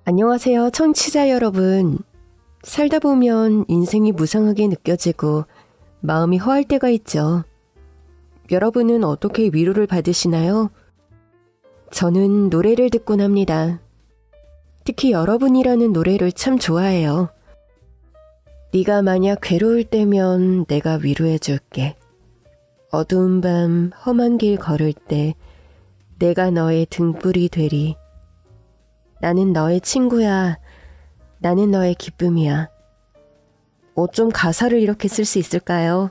안녕하세요, 청취자 여러분. 살다 보면 인생이 무상하게 느껴지고 마음이 허할 때가 있죠. 여러분은 어떻게 위로를 받으시나요? 저는 노래를 듣곤 합니다. 특히 여러분이라는 노래를 참 좋아해요. 네가 만약 괴로울 때면 내가 위로해줄게. 어두운 밤 험한 길 걸을 때 내가 너의 등불이 되리. 나는 너의 친구야. 나는 너의 기쁨이야. 어쩜 가사를 이렇게 쓸 수 있을까요?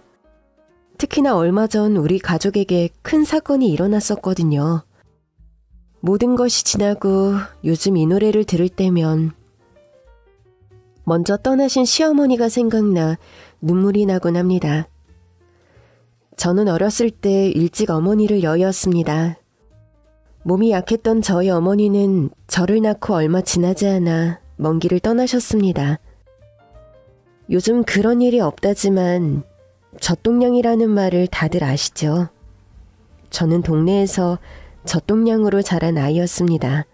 특히나 얼마 전 우리 가족에게 큰 사건이 일어났었거든요. 모든 것이 지나고 요즘 이 노래를 들을 때면 먼저 떠나신 시어머니가 생각나 눈물이 나곤 합니다. 저는 어렸을 때 일찍 어머니를 여의었습니다. 몸이 약했던 저희 어머니는 저를 낳고 얼마 지나지 않아 먼 길을 떠나셨습니다. 요즘 그런 일이 없다지만 젖동냥이라는 말을 다들 아시죠? 저는 동네에서 젖동냥으로 자란 아이였습니다.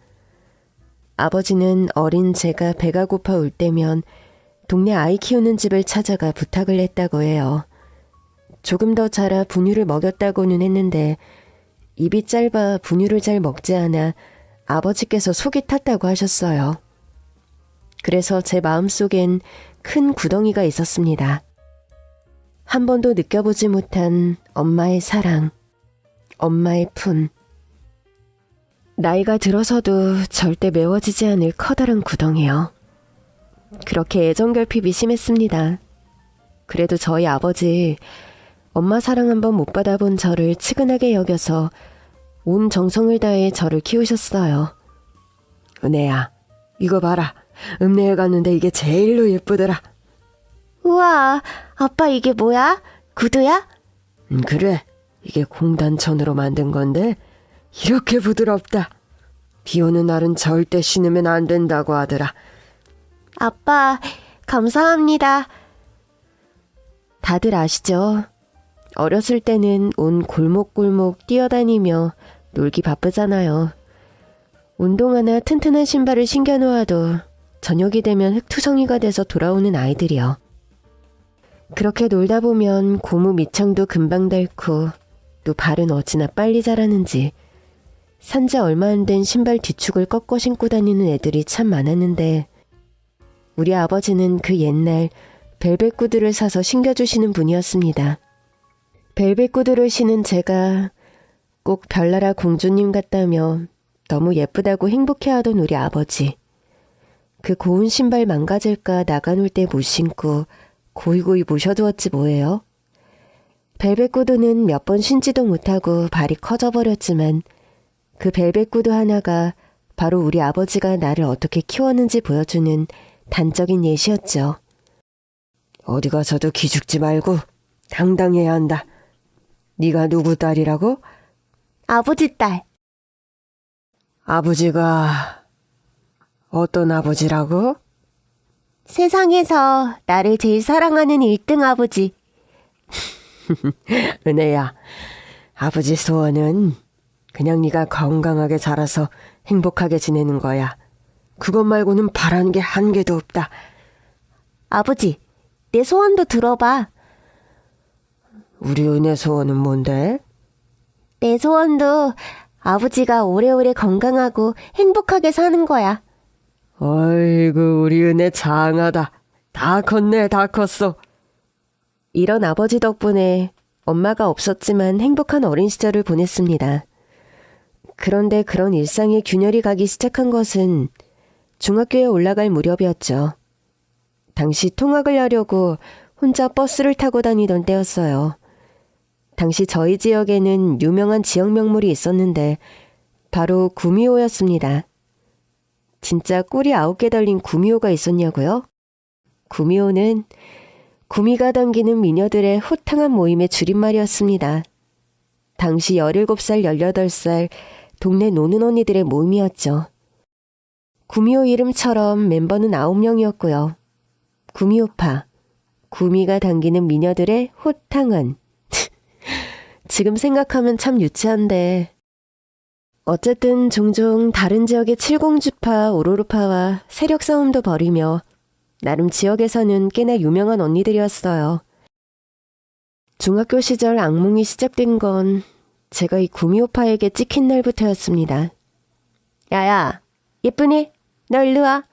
아버지는 어린 제가 배가 고파 울 때면 동네 아이 키우는 집을 찾아가 부탁을 했다고 해요. 조금 더 자라 분유를 먹였다고는 했는데 입이 짧아 분유를 잘 먹지 않아 아버지께서 속이 탔다고 하셨어요. 그래서 제 마음속엔 큰 구덩이가 있었습니다. 한 번도 느껴보지 못한 엄마의 사랑, 엄마의 품. 나이가 들어서도 절대 메워지지 않을 커다란 구덩이요. 그렇게 애정결핍이 심했습니다. 그래도 저희 아버지, 엄마 사랑 한번 못 받아본 저를 측은하게 여겨서 온 정성을 다해 저를 키우셨어요. 은혜야, 이거 봐라. 읍내에 갔는데 이게 제일로 예쁘더라. 우와, 아빠 이게 뭐야? 구두야? 그래, 이게 공단천으로 만든 건데 이렇게 부드럽다. 비 오는 날은 절대 신으면 안 된다고 하더라. 아빠, 감사합니다. 다들 아시죠? 어렸을 때는 온 골목골목 뛰어다니며 놀기 바쁘잖아요. 운동화나 튼튼한 신발을 신겨놓아도 저녁이 되면 흙투성이가 돼서 돌아오는 아이들이요. 그렇게 놀다 보면 고무 밑창도 금방 닳고 또 발은 어찌나 빨리 자라는지 산지 얼마 안 된 신발 뒤축을 꺾어 신고 다니는 애들이 참 많았는데 우리 아버지는 그 옛날 벨벳 구두를 사서 신겨주시는 분이었습니다. 벨벳 구두를 신은 제가 꼭 별나라 공주님 같다며 너무 예쁘다고 행복해하던 우리 아버지. 그 고운 신발 망가질까 나가놀 때 못 신고 고이고이 모셔두었지 뭐예요. 벨벳 구두는 몇 번 신지도 못하고 발이 커져버렸지만 그 벨벳 구두 하나가 바로 우리 아버지가 나를 어떻게 키웠는지 보여주는 단적인 예시였죠. 어디 가서도 기죽지 말고 당당해야 한다. 네가 누구 딸이라고? 아버지 딸. 아버지가 어떤 아버지라고? 세상에서 나를 제일 사랑하는 1등 아버지. 은혜야, 아버지 소원은 그냥 네가 건강하게 자라서 행복하게 지내는 거야. 그것 말고는 바라는 게 한 개도 없다. 아버지, 내 소원도 들어봐. 우리 은혜 소원은 뭔데? 내 소원도 아버지가 오래오래 건강하고 행복하게 사는 거야. 어이구, 우리 은혜 장하다. 다 컸네, 다 컸어. 이런 아버지 덕분에 엄마가 없었지만 행복한 어린 시절을 보냈습니다. 그런데 그런 일상의 균열이 가기 시작한 것은 중학교에 올라갈 무렵이었죠. 당시 통학을 하려고 혼자 버스를 타고 다니던 때였어요. 당시 저희 지역에는 유명한 지역 명물이 있었는데 바로 구미호였습니다. 진짜 꿀이 9개 달린 구미호가 있었냐고요? 구미호는 구미가 당기는 미녀들의 호탕한 모임의 줄임말이었습니다. 당시 17살, 18살 동네 노는 언니들의 모임이었죠. 구미호 이름처럼 멤버는 9명이었고요. 구미호파, 구미가 당기는 미녀들의 호탕한. 지금 생각하면 참 유치한데 어쨌든 종종 다른 지역의 칠공주파, 오로로파와 세력 싸움도 벌이며 나름 지역에서는 꽤나 유명한 언니들이었어요. 중학교 시절 악몽이 시작된 건 제가 이 구미호파에게 찍힌 날부터였습니다. 야야, 예쁘니? 너 일로 와.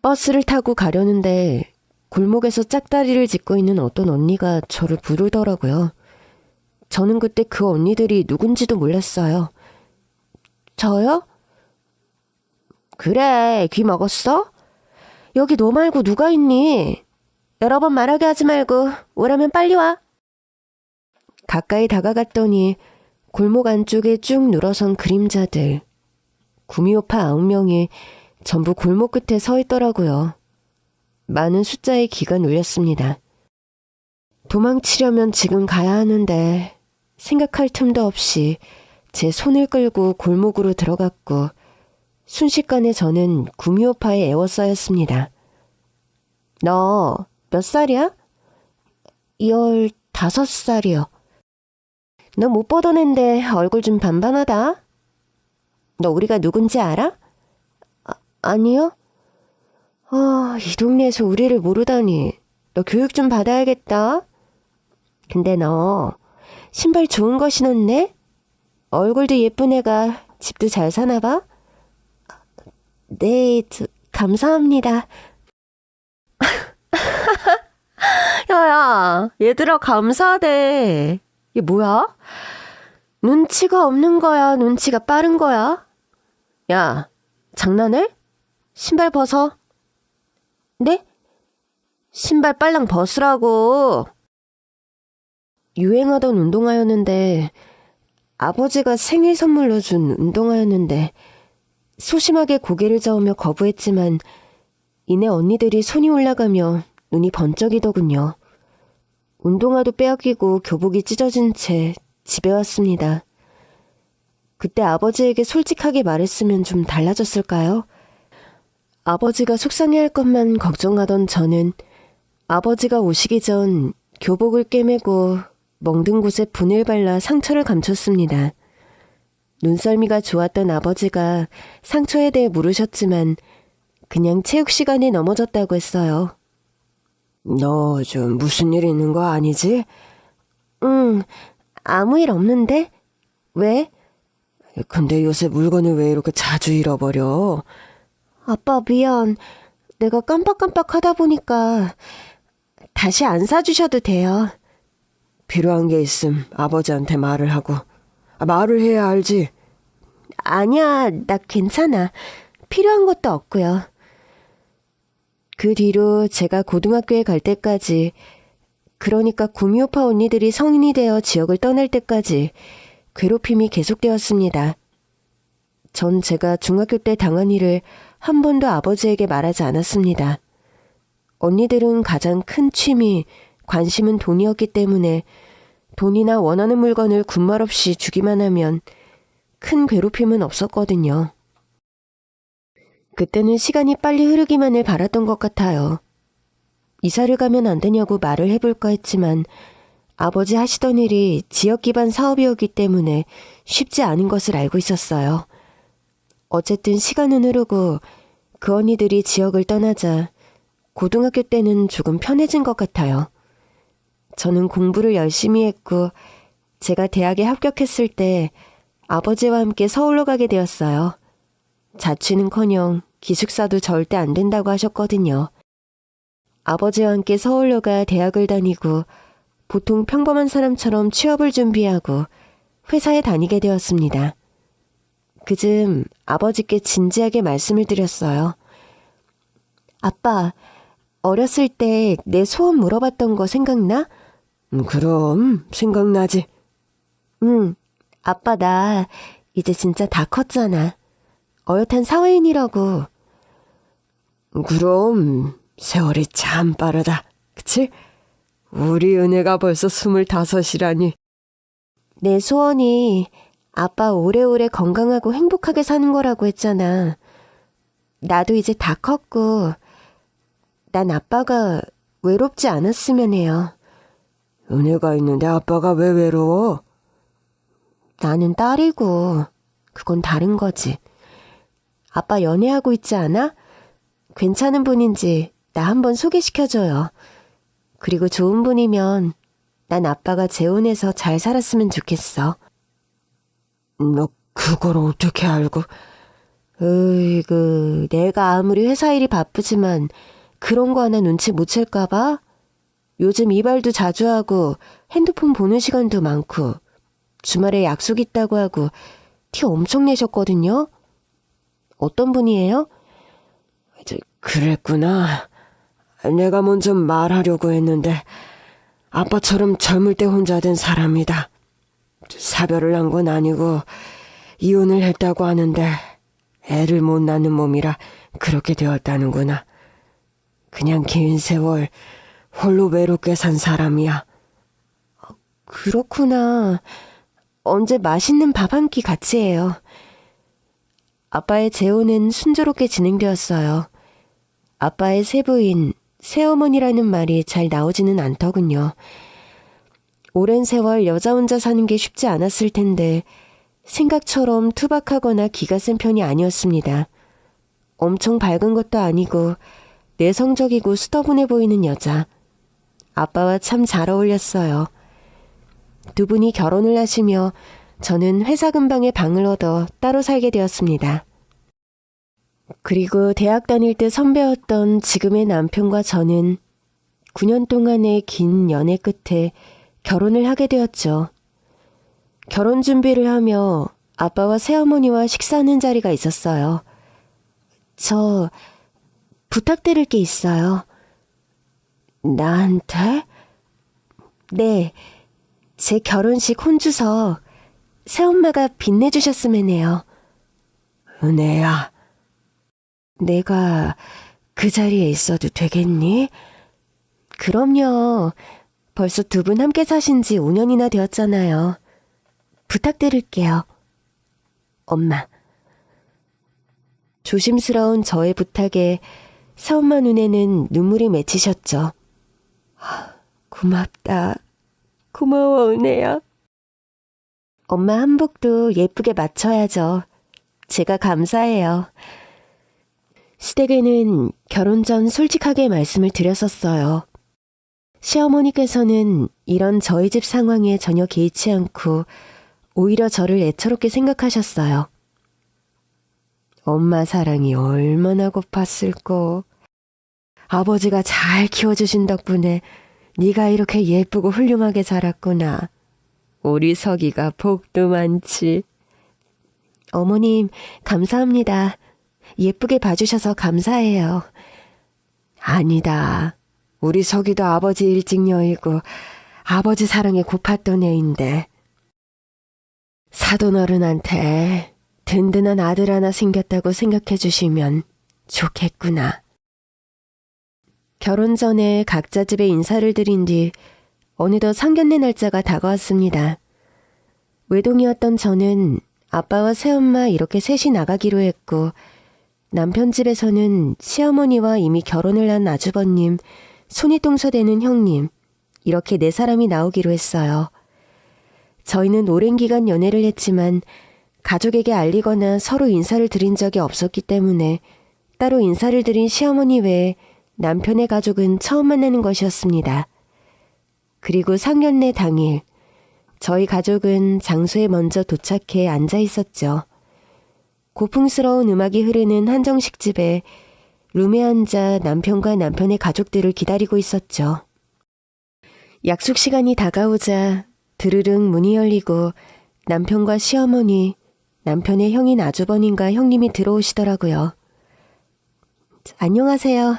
버스를 타고 가려는데 골목에서 짝다리를 짚고 있는 어떤 언니가 저를 부르더라고요. 저는 그때 그 언니들이 누군지도 몰랐어요. 저요? 그래, 귀 먹었어? 여기 너 말고 누가 있니? 여러 번 말하게 하지 말고 오라면 빨리 와. 가까이 다가갔더니 골목 안쪽에 쭉 늘어선 그림자들. 구미호파 9명이 전부 골목 끝에 서 있더라고요. 많은 숫자의 기가 눌렸습니다. 도망치려면 지금 가야 하는데 생각할 틈도 없이 제 손을 끌고 골목으로 들어갔고 순식간에 저는 구미호파에 에워싸였습니다. 너 몇 살이야? 15살이요. 너 못 보던 앤데 얼굴 좀 반반하다. 너 우리가 누군지 알아? 아니요. 이 동네에서 우리를 모르다니. 너 교육 좀 받아야겠다. 근데 너 신발 좋은 거 신었네? 얼굴도 예쁜 애가 집도 잘 사나 봐? 네, 감사합니다. 야야, 얘들아 감사하대. 이게 뭐야? 눈치가 없는 거야? 눈치가 빠른 거야? 야, 장난해? 신발 벗어. 네? 신발 빨랑 벗으라고. 유행하던 운동화였는데 아버지가 생일 선물로 준 운동화였는데 소심하게 고개를 저으며 거부했지만 이내 언니들이 손이 올라가며 눈이 번쩍이더군요. 운동화도 빼앗기고 교복이 찢어진 채 집에 왔습니다. 그때 아버지에게 솔직하게 말했으면 좀 달라졌을까요? 아버지가 속상해할 것만 걱정하던 저는 아버지가 오시기 전 교복을 꿰매고 멍든 곳에 분을 발라 상처를 감췄습니다. 눈썰미가 좋았던 아버지가 상처에 대해 물으셨지만 그냥 체육 시간에 넘어졌다고 했어요. 너 좀 무슨 일 있는 거 아니지? 응, 아무 일 없는데? 왜? 근데 요새 물건을 왜 이렇게 자주 잃어버려? 아빠 미안. 내가 깜빡깜빡 하다 보니까 다시 안 사주셔도 돼요. 필요한 게 있음 아버지한테 말을 하고. 말을 해야 알지. 아니야, 나 괜찮아. 필요한 것도 없고요. 그 뒤로 제가 고등학교에 갈 때까지, 그러니까 구미호파 언니들이 성인이 되어 지역을 떠날 때까지 괴롭힘이 계속되었습니다. 전 제가 중학교 때 당한 일을 한 번도 아버지에게 말하지 않았습니다. 언니들은 가장 큰 취미, 관심은 돈이었기 때문에 돈이나 원하는 물건을 군말 없이 주기만 하면 큰 괴롭힘은 없었거든요. 그때는 시간이 빨리 흐르기만을 바랐던 것 같아요. 이사를 가면 안 되냐고 말을 해볼까 했지만 아버지 하시던 일이 지역 기반 사업이었기 때문에 쉽지 않은 것을 알고 있었어요. 어쨌든 시간은 흐르고 그 언니들이 지역을 떠나자 고등학교 때는 조금 편해진 것 같아요. 저는 공부를 열심히 했고 제가 대학에 합격했을 때 아버지와 함께 서울로 가게 되었어요. 자취는커녕 기숙사도 절대 안 된다고 하셨거든요. 아버지와 함께 서울로 가 대학을 다니고 보통 평범한 사람처럼 취업을 준비하고 회사에 다니게 되었습니다. 그즘 아버지께 진지하게 말씀을 드렸어요. 아빠, 어렸을 때 내 소원 물어봤던 거 생각나? 그럼 생각나지. 응, 아빠 나 이제 진짜 다 컸잖아. 어엿한 사회인이라고. 그럼 세월이 참 빠르다. 그치? 우리 은혜가 벌써 25이라니. 내 소원이 아빠 오래오래 건강하고 행복하게 사는 거라고 했잖아. 나도 이제 다 컸고 난 아빠가 외롭지 않았으면 해요. 은혜가 있는데 아빠가 왜 외로워? 나는 딸이고 그건 다른 거지. 아빠 연애하고 있지 않아? 괜찮은 분인지 나 한번 소개시켜줘요. 그리고 좋은 분이면 난 아빠가 재혼해서 잘 살았으면 좋겠어. 너 그걸 어떻게 알고? 으이그, 내가 아무리 회사 일이 바쁘지만 그런 거 하나 눈치 못 챌까봐? 요즘 이발도 자주 하고 핸드폰 보는 시간도 많고 주말에 약속 있다고 하고 티 엄청 내셨거든요? 어떤 분이에요? 그랬구나. 내가 먼저 말하려고 했는데 아빠처럼 젊을 때 혼자 된 사람이다. 사별을 한 건 아니고 이혼을 했다고 하는데 애를 못 낳는 몸이라 그렇게 되었다는구나. 그냥 긴 세월 홀로 외롭게 산 사람이야. 그렇구나. 언제 맛있는 밥 한 끼 같이 해요. 아빠의 재혼은 순조롭게 진행되었어요. 아빠의 세부인, 새어머니라는 말이 잘 나오지는 않더군요. 오랜 세월 여자 혼자 사는 게 쉽지 않았을 텐데 생각처럼 투박하거나 기가 센 편이 아니었습니다. 엄청 밝은 것도 아니고 내성적이고 수더분해 보이는 여자. 아빠와 참 잘 어울렸어요. 두 분이 결혼을 하시며 저는 회사 근방에 방을 얻어 따로 살게 되었습니다. 그리고 대학 다닐 때 선배였던 지금의 남편과 저는 9년 동안의 긴 연애 끝에 결혼을 하게 되었죠. 결혼 준비를 하며 아빠와 새어머니와 식사하는 자리가 있었어요. 저 부탁드릴 게 있어요. 나한테? 네, 제 결혼식 혼주서 새엄마가 빛내주셨으면 해요. 은혜야, 내가 그 자리에 있어도 되겠니? 그럼요. 벌써 두 분 함께 사신 지 5년이나 되었잖아요. 부탁드릴게요. 엄마. 조심스러운 저의 부탁에 새엄마 눈에는 눈물이 맺히셨죠. 고맙다. 고마워, 은혜야. 엄마 한복도 예쁘게 맞춰야죠. 제가 감사해요. 시댁에는 결혼 전 솔직하게 말씀을 드렸었어요. 시어머니께서는 이런 저희 집 상황에 전혀 개의치 않고 오히려 저를 애처롭게 생각하셨어요. 엄마 사랑이 얼마나 고팠을꼬. 아버지가 잘 키워주신 덕분에 네가 이렇게 예쁘고 훌륭하게 자랐구나. 우리 석이가 복도 많지. 어머님, 감사합니다. 예쁘게 봐주셔서 감사해요. 아니다. 우리 석이도 아버지 일찍녀이고 아버지 사랑에 고팠던 애인데. 사돈어른한테 든든한 아들 하나 생겼다고 생각해 주시면 좋겠구나. 결혼 전에 각자 집에 인사를 드린 뒤 어느덧 상견례 날짜가 다가왔습니다. 외동이었던 저는 아빠와 새엄마 이렇게 셋이 나가기로 했고 남편 집에서는 시어머니와 이미 결혼을 한 아주버님, 손윗동서되는 형님 이렇게 네 사람이 나오기로 했어요. 저희는 오랜 기간 연애를 했지만 가족에게 알리거나 서로 인사를 드린 적이 없었기 때문에 따로 인사를 드린 시어머니 외에 남편의 가족은 처음 만나는 것이었습니다. 그리고 상견례 당일 저희 가족은 장소에 먼저 도착해 앉아 있었죠. 고풍스러운 음악이 흐르는 한정식 집에 룸에 앉아 남편과 남편의 가족들을 기다리고 있었죠. 약속 시간이 다가오자 드르륵 문이 열리고 남편과 시어머니, 남편의 형인 아주버님과 형님이 들어오시더라고요. 안녕하세요.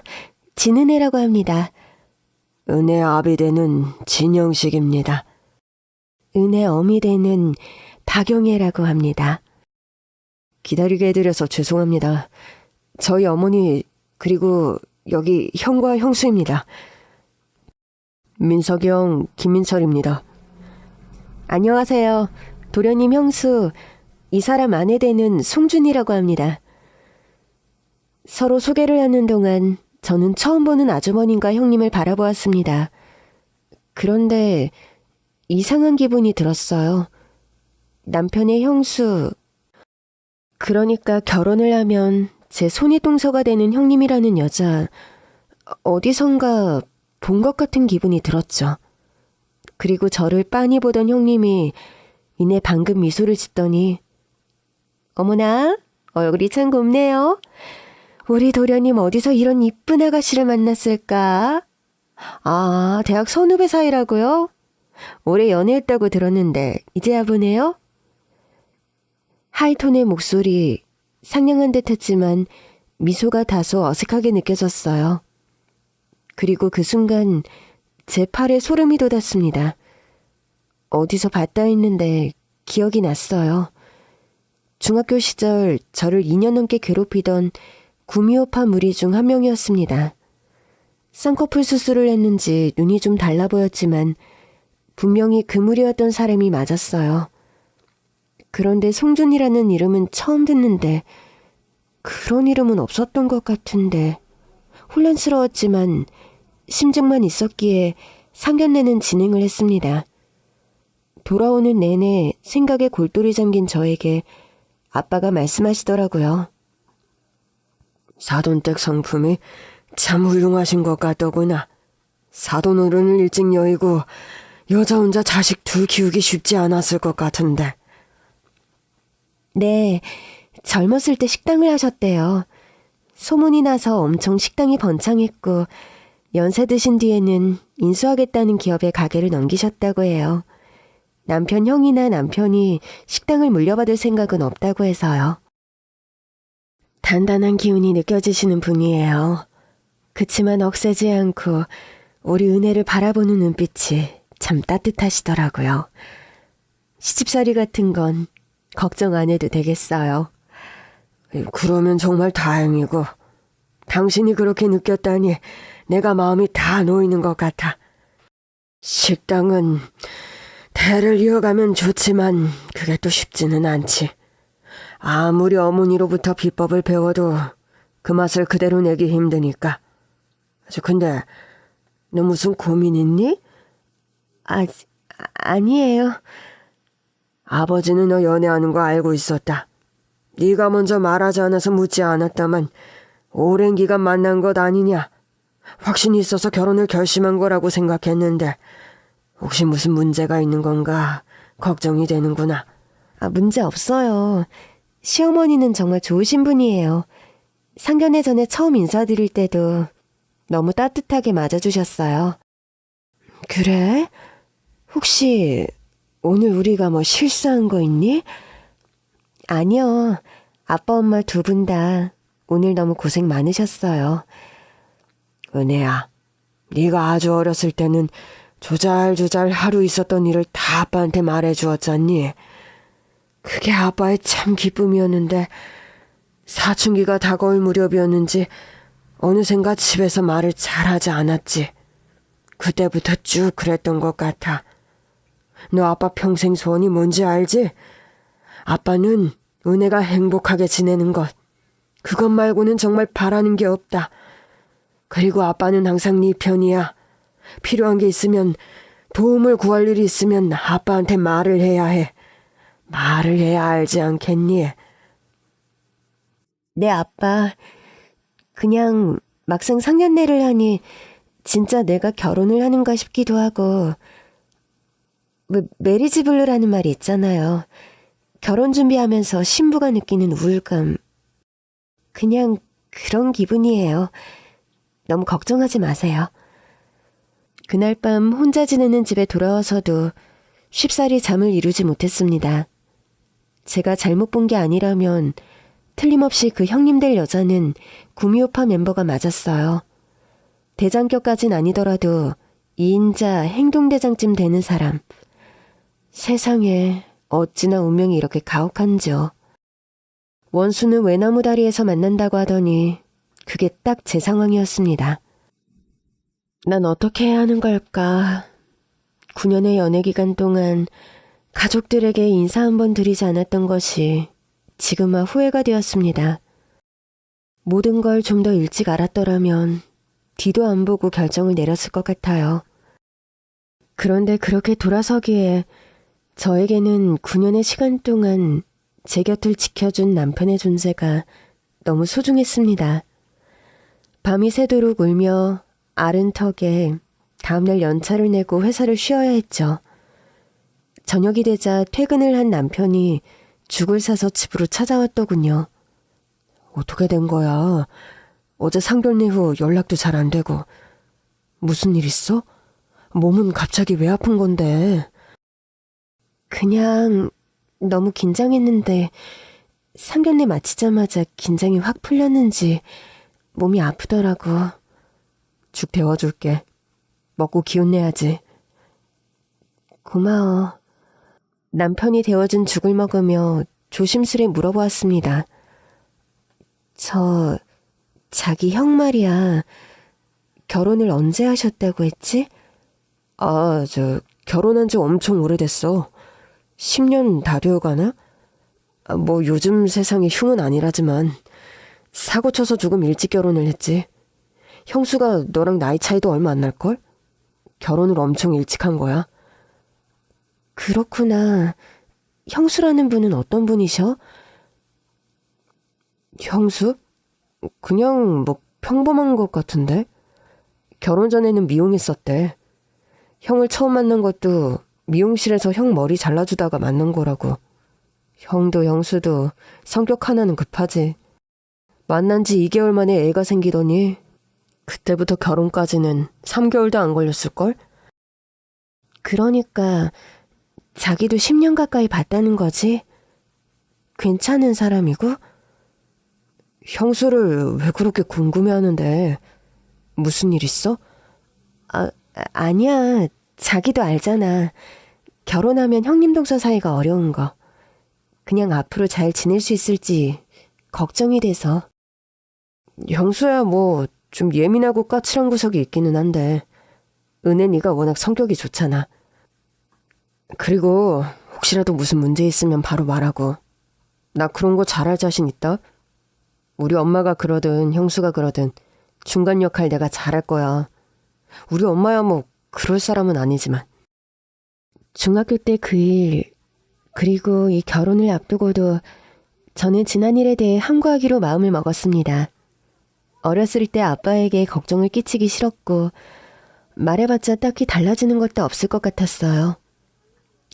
진은혜라고 합니다. 은혜 아비 되는 진영식입니다. 은혜 어미 되는 박영애라고 합니다. 기다리게 해드려서 죄송합니다. 저희 어머니 그리고 여기 형과 형수입니다. 민석이 형 김민철입니다. 안녕하세요. 도련님 형수, 이 사람 아내 되는 송준이라고 합니다. 서로 소개를 하는 동안 저는 처음 보는 아주머님과 형님을 바라보았습니다. 그런데 이상한 기분이 들었어요. 남편의 형수, 그러니까 결혼을 하면 제 손이동서가 되는 형님이라는 여자 어디선가 본 것 같은 기분이 들었죠. 그리고 저를 빤히 보던 형님이 이내 방금 미소를 짓더니 어머나 얼굴이 참 곱네요. 우리 도련님 어디서 이런 이쁜 아가씨를 만났을까? 아, 대학 선후배 사이라고요? 오래 연애했다고 들었는데 이제야 보네요? 하이톤의 목소리 상냥한 듯 했지만 미소가 다소 어색하게 느껴졌어요. 그리고 그 순간 제 팔에 소름이 돋았습니다. 어디서 봤다 했는데 기억이 났어요. 중학교 시절 저를 2년 넘게 괴롭히던 구미호파 무리 중 한 명이었습니다. 쌍꺼풀 수술을 했는지 눈이 좀 달라 보였지만 분명히 그 무리였던 사람이 맞았어요. 그런데 송준이라는 이름은 처음 듣는데 그런 이름은 없었던 것 같은데 혼란스러웠지만 심증만 있었기에 상견례는 진행을 했습니다. 돌아오는 내내 생각에 골똘히 잠긴 저에게 아빠가 말씀하시더라고요. 사돈댁 성품이 참 훌륭하신 것 같더구나. 사돈 어른을 일찍 여의고 여자 혼자 자식 둘 키우기 쉽지 않았을 것 같은데. 네, 젊었을 때 식당을 하셨대요. 소문이 나서 엄청 식당이 번창했고 연세 드신 뒤에는 인수하겠다는 기업에 가게를 넘기셨다고 해요. 남편 형이나 남편이 식당을 물려받을 생각은 없다고 해서요. 단단한 기운이 느껴지시는 분이에요. 그치만 억세지 않고 우리 은혜를 바라보는 눈빛이 참 따뜻하시더라고요. 시집살이 같은 건 걱정 안 해도 되겠어요. 그러면 정말 다행이고 당신이 그렇게 느꼈다니 내가 마음이 다 놓이는 것 같아. 식당은 대를 이어가면 좋지만 그게 또 쉽지는 않지. 아무리 어머니로부터 비법을 배워도 그 맛을 그대로 내기 힘드니까. 근데 너 무슨 고민 있니? 아니에요. 아버지는 너 연애하는 거 알고 있었다. 네가 먼저 말하지 않아서 묻지 않았다만 오랜 기간 만난 것 아니냐. 확신이 있어서 결혼을 결심한 거라고 생각했는데 혹시 무슨 문제가 있는 건가 걱정이 되는구나. 문제 없어요. 시어머니는 정말 좋으신 분이에요. 상견례 전에 처음 인사드릴 때도 너무 따뜻하게 맞아주셨어요. 그래? 혹시 오늘 우리가 뭐 실수한 거 있니? 아니요. 아빠 엄마 두 분 다 오늘 너무 고생 많으셨어요. 은혜야, 네가 아주 어렸을 때는 조잘조잘 하루 있었던 일을 다 아빠한테 말해주었잖니. 그게 아빠의 참 기쁨이었는데 사춘기가 다가올 무렵이었는지 어느샌가 집에서 말을 잘하지 않았지. 그때부터 쭉 그랬던 것 같아. 너 아빠 평생 소원이 뭔지 알지? 아빠는 은혜가 행복하게 지내는 것. 그것 말고는 정말 바라는 게 없다. 그리고 아빠는 항상 네 편이야. 필요한 게 있으면 도움을 구할 일이 있으면 아빠한테 말을 해야 해. 말을 해야 알지 않겠니? 네, 아빠. 그냥 막상 상견례를 하니 진짜 내가 결혼을 하는가 싶기도 하고 메리지 블루라는 말이 있잖아요. 결혼 준비하면서 신부가 느끼는 우울감. 그냥 그런 기분이에요. 너무 걱정하지 마세요. 그날 밤 혼자 지내는 집에 돌아와서도 쉽사리 잠을 이루지 못했습니다. 제가 잘못 본 게 아니라면 틀림없이 그 형님들 여자는 구미호파 멤버가 맞았어요. 대장격까진 아니더라도 2인자 행동대장쯤 되는 사람. 세상에 어찌나 운명이 이렇게 가혹한지요. 원수는 외나무 다리에서 만난다고 하더니 그게 딱 제 상황이었습니다. 난 어떻게 해야 하는 걸까? 9년의 연애 기간 동안 가족들에게 인사 한 번 드리지 않았던 것이 지금아 후회가 되었습니다. 모든 걸 좀 더 일찍 알았더라면 뒤도 안 보고 결정을 내렸을 것 같아요. 그런데 그렇게 돌아서기에 저에게는 9년의 시간 동안 제 곁을 지켜준 남편의 존재가 너무 소중했습니다. 밤이 새도록 울며 앓은 턱에 다음날 연차를 내고 회사를 쉬어야 했죠. 저녁이 되자 퇴근을 한 남편이 죽을 사서 집으로 찾아왔더군요. 어떻게 된 거야? 어제 상견례 후 연락도 잘 안 되고. 무슨 일 있어? 몸은 갑자기 왜 아픈 건데? 그냥 너무 긴장했는데 상견례 마치자마자 긴장이 확 풀렸는지 몸이 아프더라고. 죽 데워줄게. 먹고 기운 내야지. 고마워. 남편이 데워준 죽을 먹으며 조심스레 물어보았습니다. 자기 형 말이야. 결혼을 언제 하셨다고 했지? 결혼한 지 엄청 오래됐어. 10년 다 되어가나? 뭐 요즘 세상에 흉은 아니라지만 사고 쳐서 조금 일찍 결혼을 했지. 형수가 너랑 나이 차이도 얼마 안 날걸? 결혼을 엄청 일찍 한 거야. 그렇구나. 형수라는 분은 어떤 분이셔? 형수? 그냥 뭐 평범한 것 같은데? 결혼 전에는 미용했었대. 형을 처음 만난 것도 미용실에서 형 머리 잘라주다가 만난 거라고. 형도 형수도 성격 하나는 급하지. 만난 지 2개월 만에 애가 생기더니 그때부터 결혼까지는 3개월도 안 걸렸을걸? 그러니까 자기도 10년 가까이 봤다는 거지? 괜찮은 사람이고? 형수를 왜 그렇게 궁금해하는데? 무슨 일 있어? 아니야. 자기도 알잖아. 결혼하면 형님 동서 사이가 어려운 거. 그냥 앞으로 잘 지낼 수 있을지 걱정이 돼서. 형수야 뭐 좀 예민하고 까칠한 구석이 있기는 한데 은혜 네가 워낙 성격이 좋잖아. 그리고 혹시라도 무슨 문제 있으면 바로 말하고. 나 그런 거 잘할 자신 있다. 우리 엄마가 그러든 형수가 그러든 중간 역할 내가 잘할 거야. 우리 엄마야 뭐 그럴 사람은 아니지만. 중학교 때 그 일, 그리고 이 결혼을 앞두고도 저는 지난 일에 대해 함구하기로 마음을 먹었습니다. 어렸을 때 아빠에게 걱정을 끼치기 싫었고 말해봤자 딱히 달라지는 것도 없을 것 같았어요.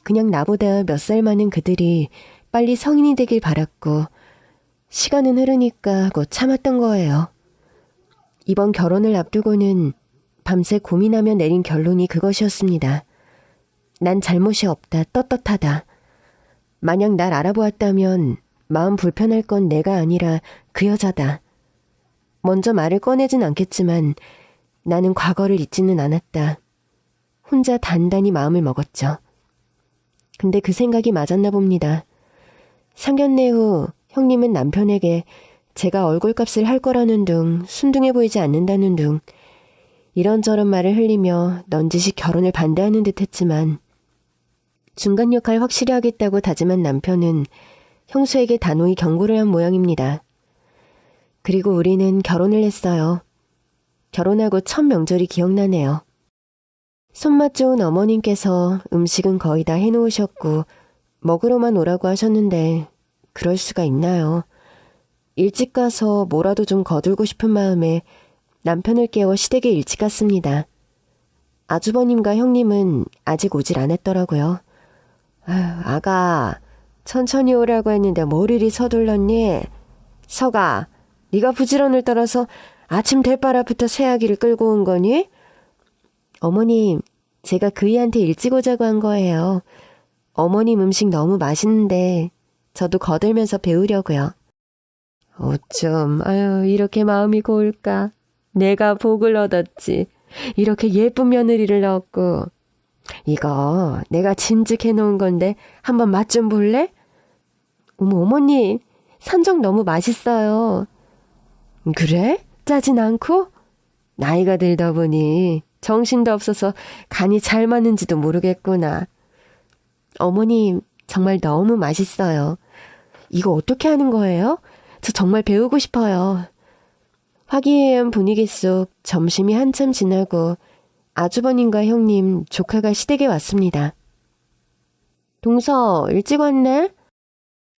그냥 나보다 몇 살 많은 그들이 빨리 성인이 되길 바랐고 시간은 흐르니까 곧 참았던 거예요. 이번 결혼을 앞두고는 밤새 고민하며 내린 결론이 그것이었습니다. 난 잘못이 없다, 떳떳하다. 만약 날 알아보았다면 마음 불편할 건 내가 아니라 그 여자다. 먼저 말을 꺼내진 않겠지만 나는 과거를 잊지는 않았다. 혼자 단단히 마음을 먹었죠. 근데 그 생각이 맞았나 봅니다. 상견례 후 형님은 남편에게 제가 얼굴값을 할 거라는 둥, 순둥해 보이지 않는다는 둥 이런저런 말을 흘리며 넌지시 결혼을 반대하는 듯 했지만 중간 역할 확실히 하겠다고 다짐한 남편은 형수에게 단호히 경고를 한 모양입니다. 그리고 우리는 결혼을 했어요. 결혼하고 첫 명절이 기억나네요. 손맛 좋은 어머님께서 음식은 거의 다 해놓으셨고 먹으러만 오라고 하셨는데 그럴 수가 있나요? 일찍 가서 뭐라도 좀 거들고 싶은 마음에 남편을 깨워 시댁에 일찍 갔습니다. 아주버님과 형님은 아직 오질 않았더라고요. 아가, 천천히 오라고 했는데 뭘 이리 서둘렀니? 서가, 네가 부지런을 떨어서 아침 대바라부터 새아기를 끌고 온 거니? 어머님, 제가 그이한테 일찍 오자고 한 거예요. 어머님 음식 너무 맛있는데 저도 거들면서 배우려고요. 어쩜 이렇게 마음이 고울까. 내가 복을 얻었지. 이렇게 예쁜 며느리를 얻고. 이거 내가 진즉 해놓은 건데 한번 맛 좀 볼래? 어머 어머님, 산적 너무 맛있어요. 그래? 짜진 않고? 나이가 들다 보니 정신도 없어서 간이 잘 맞는지도 모르겠구나. 어머님, 정말 너무 맛있어요. 이거 어떻게 하는 거예요? 저 정말 배우고 싶어요. 화기애애한 분위기 속 점심이 한참 지나고 아주버님과 형님, 조카가 시댁에 왔습니다. 동서, 일찍 왔네?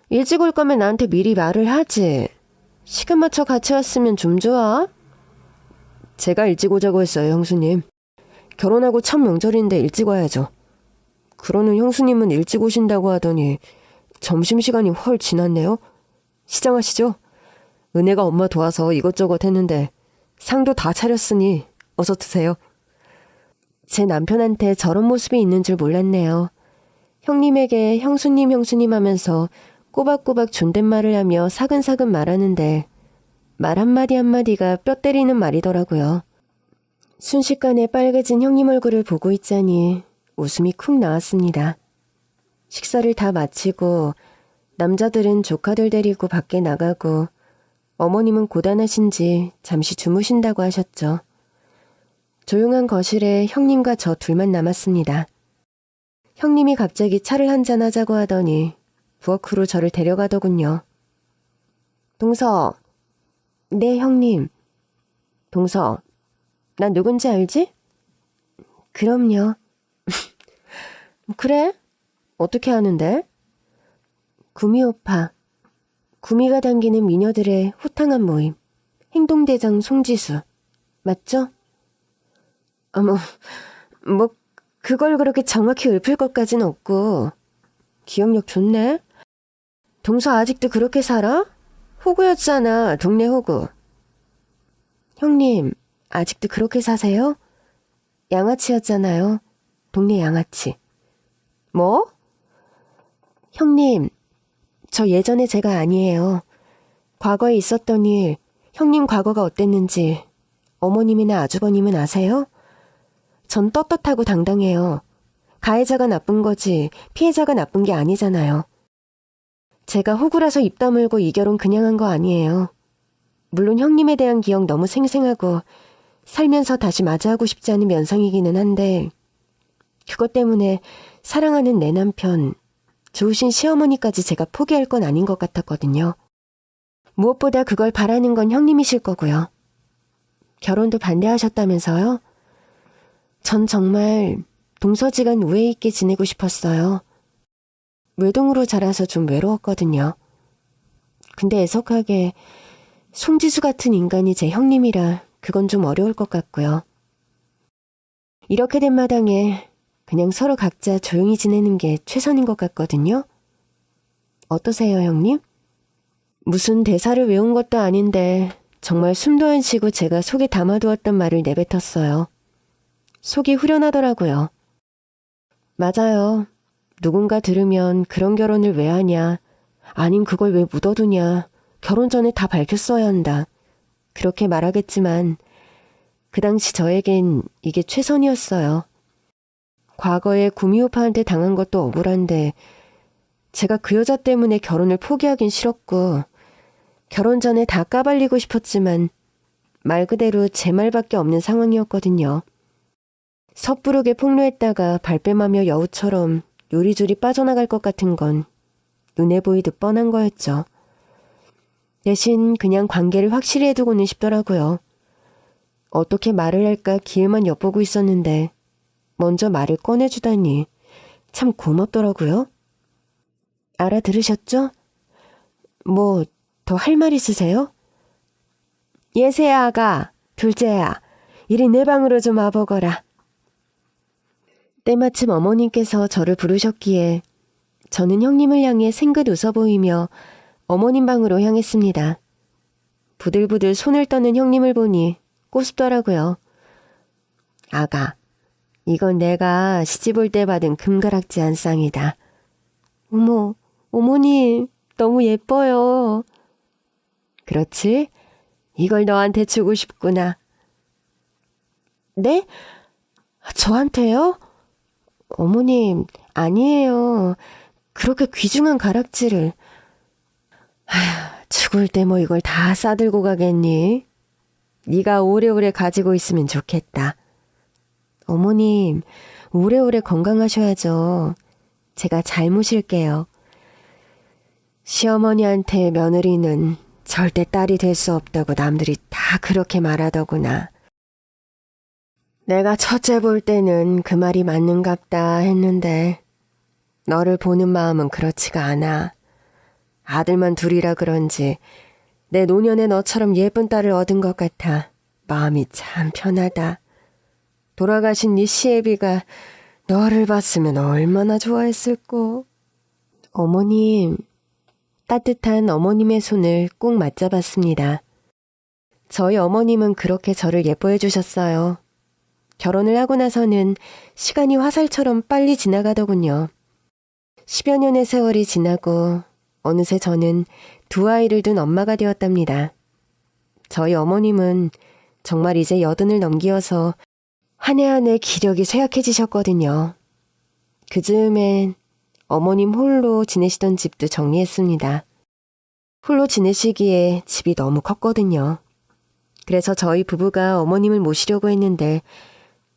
일찍 올 거면 나한테 미리 말을 하지. 시간 맞춰 같이 왔으면 좀 좋아. 제가 일찍 오자고 했어요, 형수님. 결혼하고 첫 명절인데 일찍 와야죠. 그러는 형수님은 일찍 오신다고 하더니 점심시간이 헐 지났네요. 시장하시죠? 은혜가 엄마 도와서 이것저것 했는데 상도 다 차렸으니 어서 드세요. 제 남편한테 저런 모습이 있는 줄 몰랐네요. 형님에게 형수님 형수님 하면서 꼬박꼬박 존댓말을 하며 사근사근 말하는데 말 한마디 한마디가 뼈 때리는 말이더라고요. 순식간에 빨개진 형님 얼굴을 보고 있자니 웃음이 쿵 나왔습니다. 식사를 다 마치고 남자들은 조카들 데리고 밖에 나가고 어머님은 고단하신지 잠시 주무신다고 하셨죠. 조용한 거실에 형님과 저 둘만 남았습니다. 형님이 갑자기 차를 한잔 하자고 하더니 부엌으로 저를 데려가더군요. 동서. 네, 형님. 동서, 나 누군지 알지? 그럼요. 그래? 어떻게 아는데? 구미 오빠. 구미가 당기는 미녀들의 호탕한 모임. 행동대장 송지수. 맞죠? 뭐 그걸 그렇게 정확히 읊을 것까진 없고. 기억력 좋네. 동서 아직도 그렇게 살아? 호구였잖아, 동네 호구. 형님, 아직도 그렇게 사세요? 양아치였잖아요, 동네 양아치. 뭐? 형님, 저 예전에 제가 아니에요. 과거에 있었던 일, 형님 과거가 어땠는지 어머님이나 아주버님은 아세요? 전 떳떳하고 당당해요. 가해자가 나쁜 거지 피해자가 나쁜 게 아니잖아요. 제가 호구라서 입 다물고 이 결혼 그냥 한 거 아니에요. 물론 형님에 대한 기억 너무 생생하고 살면서 다시 맞이하고 싶지 않은 면상이기는 한데 그것 때문에 사랑하는 내 남편, 좋으신 시어머니까지 제가 포기할 건 아닌 것 같았거든요. 무엇보다 그걸 바라는 건 형님이실 거고요. 결혼도 반대하셨다면서요? 전 정말 동서지간 우애 있게 지내고 싶었어요. 외동으로 자라서 좀 외로웠거든요. 근데 애석하게 송지수 같은 인간이 제 형님이라 그건 좀 어려울 것 같고요. 이렇게 된 마당에 그냥 서로 각자 조용히 지내는 게 최선인 것 같거든요. 어떠세요, 형님? 무슨 대사를 외운 것도 아닌데 정말 숨도 안 쉬고 제가 속에 담아두었던 말을 내뱉었어요. 속이 후련하더라고요. 맞아요. 누군가 들으면 그런 결혼을 왜 하냐, 아님 그걸 왜 묻어두냐, 결혼 전에 다 밝혔어야 한다. 그렇게 말하겠지만 그 당시 저에겐 이게 최선이었어요. 과거에 구미 오빠한테 당한 것도 억울한데 제가 그 여자 때문에 결혼을 포기하긴 싫었고 결혼 전에 다 까발리고 싶었지만 말 그대로 제 말밖에 없는 상황이었거든요. 섣부르게 폭로했다가 발뺌하며 여우처럼 요리조리 빠져나갈 것 같은 건 눈에 보이듯 뻔한 거였죠. 대신 그냥 관계를 확실히 해두고는 싶더라고요. 어떻게 말을 할까 기회만 엿보고 있었는데 먼저 말을 꺼내주다니 참 고맙더라고요. 알아들으셨죠? 뭐 더 할 말 있으세요? 예세야 아가, 둘째야, 이리 내 방으로 좀 와보거라. 때마침 어머님께서 저를 부르셨기에 저는 형님을 향해 생긋 웃어 보이며 어머님 방으로 향했습니다. 부들부들 손을 떠는 형님을 보니 꼬숩더라고요. 아가, 이건 내가 시집 올 때 받은 금가락지 한 쌍이다. 어머, 어머님, 너무 예뻐요. 그렇지? 이걸 너한테 주고 싶구나. 네? 저한테요? 어머님, 아니에요. 그렇게 귀중한 가락지를. 죽을 때 뭐 이걸 다 싸들고 가겠니? 네가 오래오래 가지고 있으면 좋겠다. 어머님, 오래오래 건강하셔야죠. 제가 잘 모실게요. 시어머니한테 며느리는 절대 딸이 될 수 없다고 남들이 다 그렇게 말하더구나. 내가 첫째 볼 때는 그 말이 맞는갑다 했는데 너를 보는 마음은 그렇지가 않아. 아들만 둘이라 그런지 내 노년에 너처럼 예쁜 딸을 얻은 것 같아 마음이 참 편하다. 돌아가신 네 시애비가 너를 봤으면 얼마나 좋아했을꼬. 어머님, 따뜻한 어머님의 손을 꼭 맞잡았습니다. 저희 어머님은 그렇게 저를 예뻐해 주셨어요. 결혼을 하고 나서는 시간이 화살처럼 빨리 지나가더군요. 10여 년의 세월이 지나고 어느새 저는 두 아이를 둔 엄마가 되었답니다. 저희 어머님은 정말 이제 80을 넘기어서 한 해 한 해 기력이 쇠약해지셨거든요. 그 즈음엔 어머님 홀로 지내시던 집도 정리했습니다. 홀로 지내시기에 집이 너무 컸거든요. 그래서 저희 부부가 어머님을 모시려고 했는데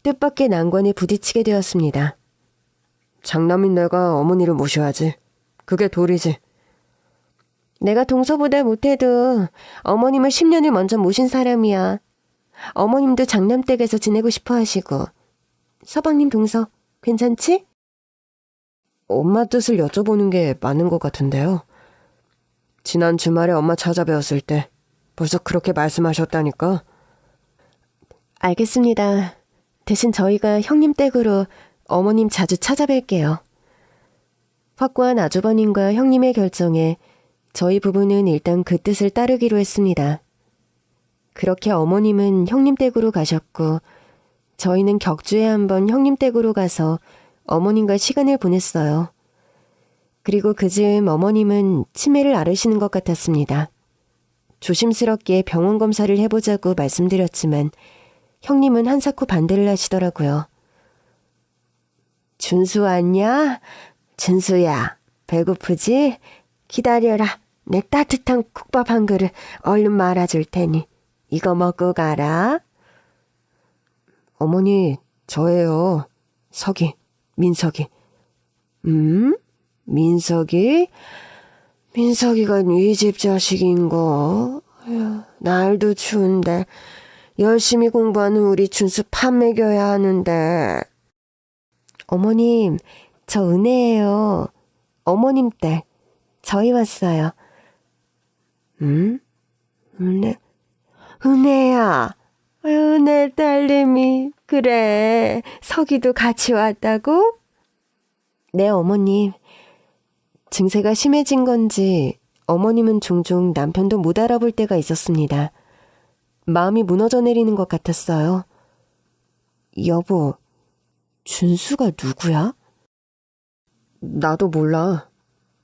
뜻밖의 난관에 부딪히게 되었습니다. 장남인 내가 어머니를 모셔야지. 그게 도리지. 내가 동서보다 못해도 어머님을 10년을 먼저 모신 사람이야. 어머님도 장남댁에서 지내고 싶어 하시고. 서방님 동서 괜찮지? 엄마 뜻을 여쭤보는 게 맞는 것 같은데요. 지난 주말에 엄마 찾아뵈었을 때 벌써 그렇게 말씀하셨다니까. 알겠습니다. 대신 저희가 형님 댁으로 어머님 자주 찾아뵐게요. 확고한 아주버님과 형님의 결정에 저희 부부는 일단 그 뜻을 따르기로 했습니다. 그렇게 어머님은 형님 댁으로 가셨고 저희는 격주에 한번 형님 댁으로 가서 어머님과 시간을 보냈어요. 그리고 그 즈음 어머님은 치매를 앓으시는 것 같았습니다. 조심스럽게 병원 검사를 해보자고 말씀드렸지만 형님은 한사코 반대를 하시더라고요. 준수 왔냐? 준수야, 배고프지? 기다려라. 내 따뜻한 국밥 한 그릇 얼른 말아줄 테니 이거 먹고 가라. 어머니, 저예요. 석이, 민석이. 민석이? 민석이가 네 집 자식인거. 날도 추운데 열심히 공부하는 우리 준수 밥 먹여야 하는데. 어머님, 저 은혜예요. 어머님 댁. 저희 왔어요. 은혜야. 아유, 내 딸내미. 그래, 석이도 같이 왔다고? 네, 어머님. 증세가 심해진 건지 어머님은 종종 남편도 못 알아볼 때가 있었습니다. 마음이 무너져 내리는 것 같았어요. 여보, 준수가 누구야? 나도 몰라.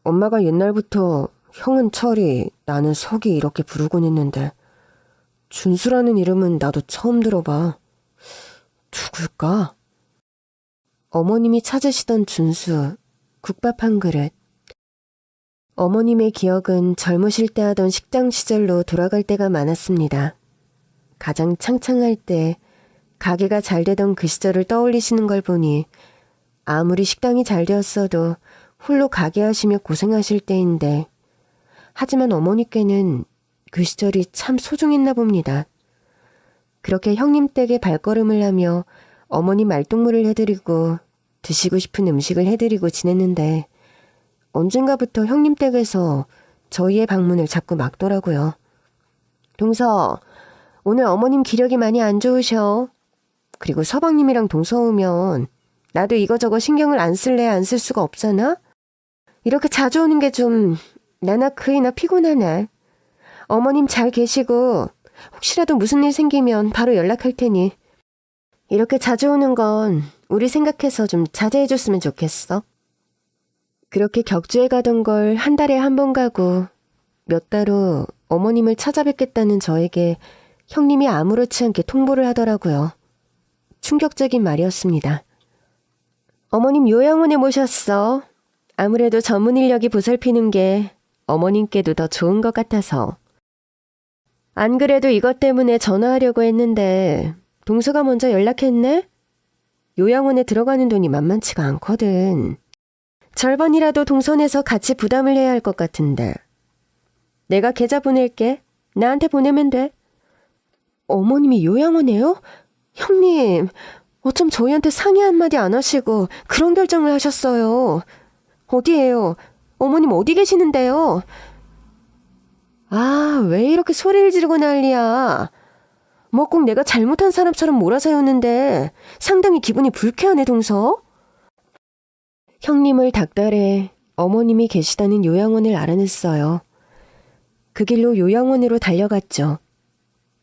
엄마가 옛날부터 형은 철이, 나는 석이 이렇게 부르곤 했는데 준수라는 이름은 나도 처음 들어봐. 누굴까? 어머님이 찾으시던 준수, 국밥 한 그릇. 어머님의 기억은 젊으실 때 하던 식당 시절로 돌아갈 때가 많았습니다. 가장 창창할 때 가게가 잘 되던 그 시절을 떠올리시는 걸 보니 아무리 식당이 잘 되었어도 홀로 가게 하시며 고생하실 때인데 하지만 어머니께는 그 시절이 참 소중했나 봅니다. 그렇게 형님 댁에 발걸음을 하며 어머니 말동무를 해드리고 드시고 싶은 음식을 해드리고 지냈는데 언젠가부터 형님 댁에서 저희의 방문을 자꾸 막더라고요. 동서, 오늘 어머님 기력이 많이 안 좋으셔. 그리고 서방님이랑 동서 오면 나도 이거저거 신경을 안 쓸래 안 쓸 수가 없잖아? 이렇게 자주 오는 게 좀 나나 그이나 피곤하네. 어머님 잘 계시고 혹시라도 무슨 일 생기면 바로 연락할 테니 이렇게 자주 오는 건 우리 생각해서 좀 자제해줬으면 좋겠어. 그렇게 격주에 가던 걸 한 달에 한 번 가고 몇 달 후 어머님을 찾아뵙겠다는 저에게 형님이 아무렇지 않게 통보를 하더라고요. 충격적인 말이었습니다. 어머님 요양원에 모셨어. 아무래도 전문 인력이 보살피는 게 어머님께도 더 좋은 것 같아서. 안 그래도 이것 때문에 전화하려고 했는데 동서가 먼저 연락했네? 요양원에 들어가는 돈이 만만치가 않거든. 절반이라도 동선에서 같이 부담을 해야 할 것 같은데. 내가 계좌 보낼게. 나한테 보내면 돼. 어머님이 요양원에요? 형님, 어쩜 저희한테 상의 한마디 안 하시고 그런 결정을 하셨어요. 어디예요? 어머님 어디 계시는데요? 아, 왜 이렇게 소리를 지르고 난리야? 뭐 꼭 내가 잘못한 사람처럼 몰아세우는데 상당히 기분이 불쾌하네, 동서. 형님을 닥달해 어머님이 계시다는 요양원을 알아냈어요. 그 길로 요양원으로 달려갔죠.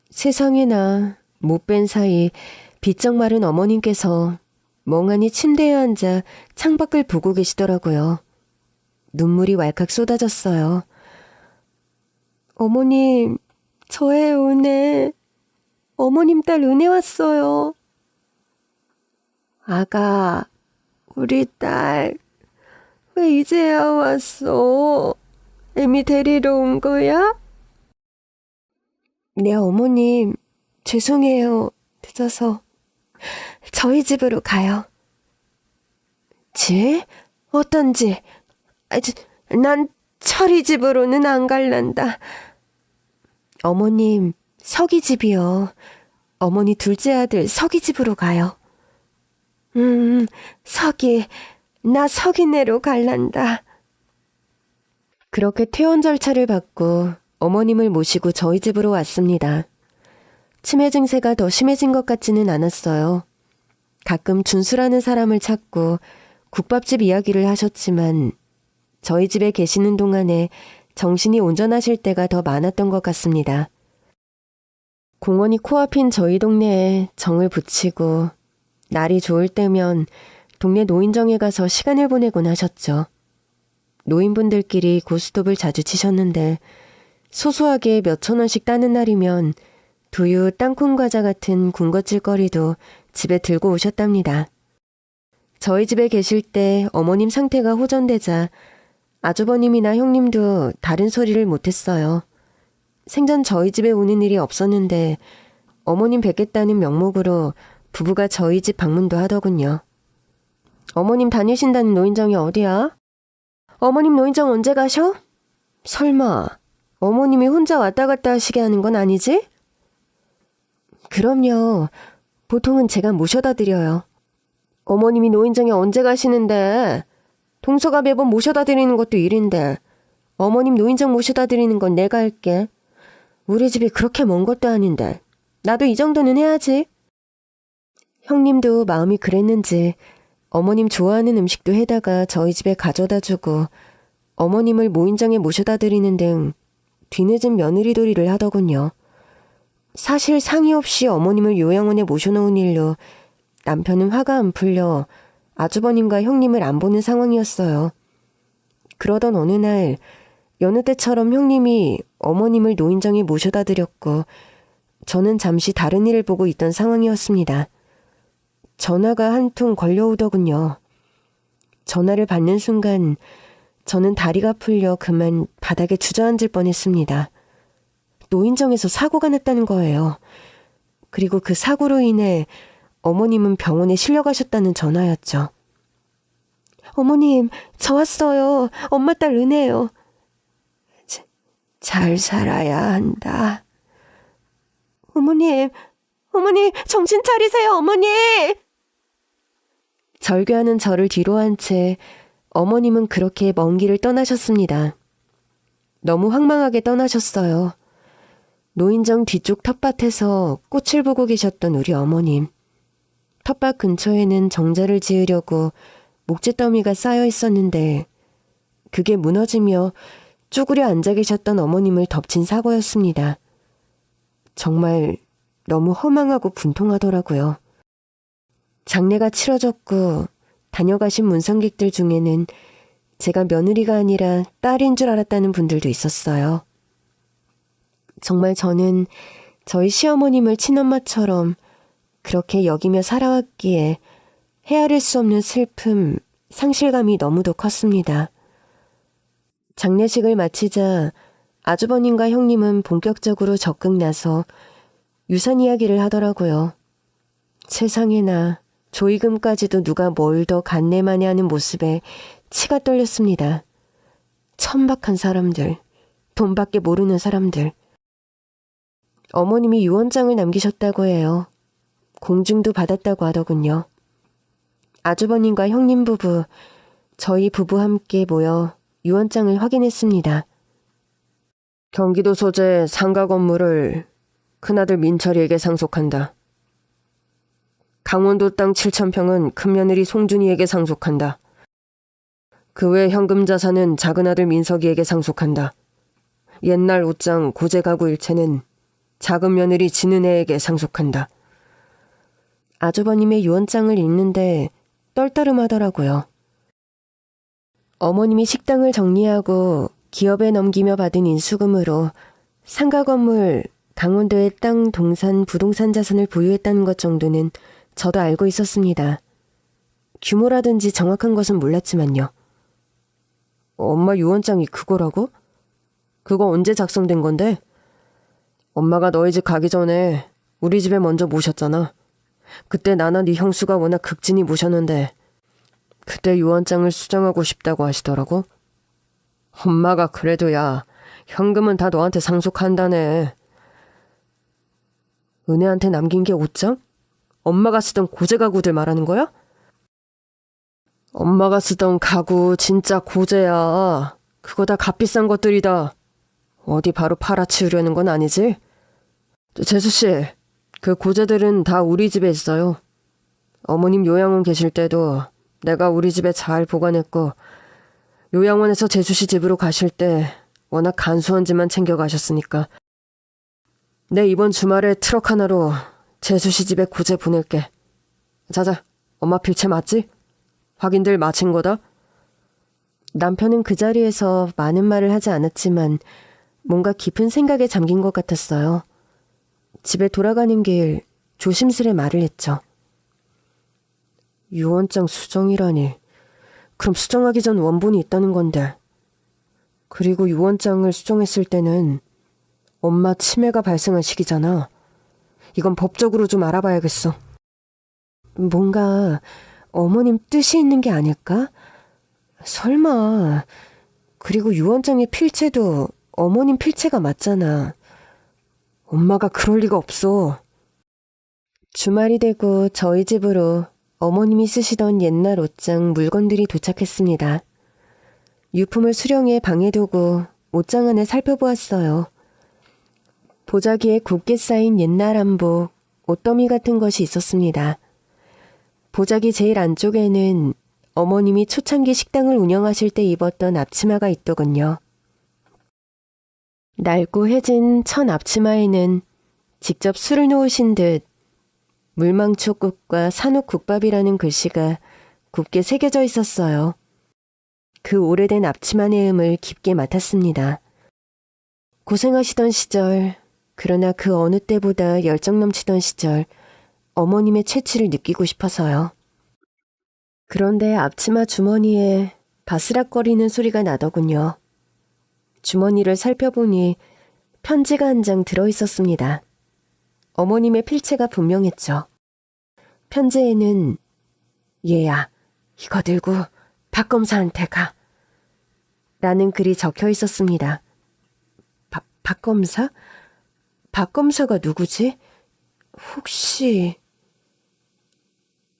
세상에나 못뵌 사이 비쩍 마른 어머님께서 멍하니 침대에 앉아 창밖을 보고 계시더라고요. 눈물이 왈칵 쏟아졌어요. 어머님, 저예요, 은혜. 어머님 딸 은혜 왔어요. 아가, 우리 딸, 왜 이제야 왔어? 애미 데리러 온 거야? 네, 어머님, 죄송해요. 늦어서. 저희 집으로 가요. 집? 어떤 집? 난 철이 집으로는 안 갈란다. 어머님, 석이 집이요. 어머니 둘째 아들 석이 집으로 가요. 석이, 나 석이네로 갈란다. 그렇게 퇴원 절차를 받고 어머님을 모시고 저희 집으로 왔습니다. 치매 증세가 더 심해진 것 같지는 않았어요. 가끔 준수라는 사람을 찾고 국밥집 이야기를 하셨지만 저희 집에 계시는 동안에 정신이 온전하실 때가 더 많았던 것 같습니다. 공원이 코앞인 저희 동네에 정을 붙이고 날이 좋을 때면 동네 노인정에 가서 시간을 보내곤 하셨죠. 노인분들끼리 고스톱을 자주 치셨는데 소소하게 몇천 원씩 따는 날이면 두유, 땅콩 과자 같은 군것질거리도 집에 들고 오셨답니다. 저희 집에 계실 때 어머님 상태가 호전되자 아주버님이나 형님도 다른 소리를 못했어요. 생전 저희 집에 오는 일이 없었는데 어머님 뵙겠다는 명목으로 부부가 저희 집 방문도 하더군요. 어머님 다니신다는 노인정이 어디야? 어머님 노인정 언제 가셔? 설마 어머님이 혼자 왔다 갔다 하시게 하는 건 아니지? 그럼요. 보통은 제가 모셔다 드려요. 어머님이 노인정에 언제 가시는데? 동서가 매번 모셔다 드리는 것도 일인데 어머님 노인정 모셔다 드리는 건 내가 할게. 우리 집이 그렇게 먼 것도 아닌데 나도 이 정도는 해야지. 형님도 마음이 그랬는지 어머님 좋아하는 음식도 해다가 저희 집에 가져다 주고 어머님을 모인정에 모셔다 드리는 등 뒤늦은 며느리돌이를 하더군요. 사실 상의 없이 어머님을 요양원에 모셔놓은 일로 남편은 화가 안 풀려 아주버님과 형님을 안 보는 상황이었어요. 그러던 어느 날 여느 때처럼 형님이 어머님을 노인정에 모셔다 드렸고 저는 잠시 다른 일을 보고 있던 상황이었습니다. 전화가 한 통 걸려오더군요. 전화를 받는 순간 저는 다리가 풀려 그만 바닥에 주저앉을 뻔했습니다. 노인정에서 사고가 났다는 거예요. 그리고 그 사고로 인해 어머님은 병원에 실려가셨다는 전화였죠. 어머님, 저 왔어요. 엄마 딸 은혜요. 잘 살아야 한다. 어머님, 정신 차리세요, 어머니! 절규하는 저를 뒤로 한 채 어머님은 그렇게 먼 길을 떠나셨습니다. 너무 황망하게 떠나셨어요. 노인정 뒤쪽 텃밭에서 꽃을 보고 계셨던 우리 어머님. 텃밭 근처에는 정자를 지으려고 목재더미가 쌓여 있었는데 그게 무너지며 쭈그려 앉아 계셨던 어머님을 덮친 사고였습니다. 정말 너무 허망하고 분통하더라고요. 장례가 치러졌고 다녀가신 문상객들 중에는 제가 며느리가 아니라 딸인 줄 알았다는 분들도 있었어요. 정말 저는 저희 시어머님을 친엄마처럼 그렇게 여기며 살아왔기에 헤아릴 수 없는 슬픔, 상실감이 너무도 컸습니다. 장례식을 마치자 아주버님과 형님은 본격적으로 적극 나서 유산 이야기를 하더라고요. 세상에나 조의금까지도 누가 뭘 더 간내만해 하는 모습에 치가 떨렸습니다. 천박한 사람들, 돈밖에 모르는 사람들. 어머님이 유언장을 남기셨다고 해요. 공증도 받았다고 하더군요. 아주버님과 형님 부부, 저희 부부 함께 모여 유언장을 확인했습니다. 경기도 소재 상가 건물을 큰아들 민철이에게 상속한다. 강원도 땅 7,000평은 큰며느리 송준이에게 상속한다. 그 외 현금 자산은 작은아들 민석이에게 상속한다. 옛날 옷장 고제 가구 일체는 작은 며느리 진은혜에게 상속한다. 아주버님의 유언장을 읽는데 떨떠름하더라고요. 어머님이 식당을 정리하고 기업에 넘기며 받은 인수금으로 상가 건물, 강원도의 땅, 동산, 부동산 자산을 보유했다는 것 정도는 저도 알고 있었습니다. 규모라든지 정확한 것은 몰랐지만요. 엄마 유언장이 그거라고? 그거 언제 작성된 건데? 엄마가 너희 집 가기 전에 우리 집에 먼저 모셨잖아. 그때 나나 네 형수가 워낙 극진히 모셨는데 그때 유언장을 수정하고 싶다고 하시더라고. 엄마가 그래도 야, 현금은 다 너한테 상속한다네. 은혜한테 남긴 게 옷장? 엄마가 쓰던 고제 가구들 말하는 거야? 엄마가 쓰던 가구 진짜 고제야. 그거 다 값비싼 것들이다. 어디 바로 팔아치우려는 건 아니지? 재수씨, 그 고제들은 다 우리 집에 있어요. 어머님 요양원 계실 때도 내가 우리 집에 잘 보관했고 요양원에서 재수씨 집으로 가실 때 워낙 간소한 집만 챙겨가셨으니까 내 이번 주말에 트럭 하나로 재수씨 집에 고제 보낼게. 자자, 엄마 필체 맞지? 확인들 마친 거다? 남편은 그 자리에서 많은 말을 하지 않았지만 뭔가 깊은 생각에 잠긴 것 같았어요. 집에 돌아가는 길 조심스레 말을 했죠. 유언장 수정이라니. 그럼 수정하기 전 원본이 있다는 건데. 그리고 유언장을 수정했을 때는 엄마 치매가 발생한 시기잖아. 이건 법적으로 좀 알아봐야겠어. 뭔가 어머님 뜻이 있는 게 아닐까? 설마. 그리고 유언장의 필체도 어머님 필체가 맞잖아. 엄마가 그럴 리가 없어. 주말이 되고 저희 집으로 어머님이 쓰시던 옛날 옷장 물건들이 도착했습니다. 유품을 수령해 방에 두고 옷장 안을 살펴보았어요. 보자기에 곱게 쌓인 옛날 한복, 옷더미 같은 것이 있었습니다. 보자기 제일 안쪽에는 어머님이 초창기 식당을 운영하실 때 입었던 앞치마가 있더군요. 낡고 해진 천 앞치마에는 직접 술을 놓으신 듯 물망초국과 산옥국밥이라는 글씨가 곱게 새겨져 있었어요. 그 오래된 앞치마 내음을 깊게 맡았습니다. 고생하시던 시절, 그러나 그 어느 때보다 열정 넘치던 시절, 어머님의 채취를 느끼고 싶어서요. 그런데 앞치마 주머니에 바스락거리는 소리가 나더군요. 주머니를 살펴보니 편지가 한 장 들어있었습니다. 어머님의 필체가 분명했죠. 편지에는 얘야, 이거 들고 박 검사한테 가. 라는 글이 적혀 있었습니다. 박 검사? 박 검사가 누구지? 혹시...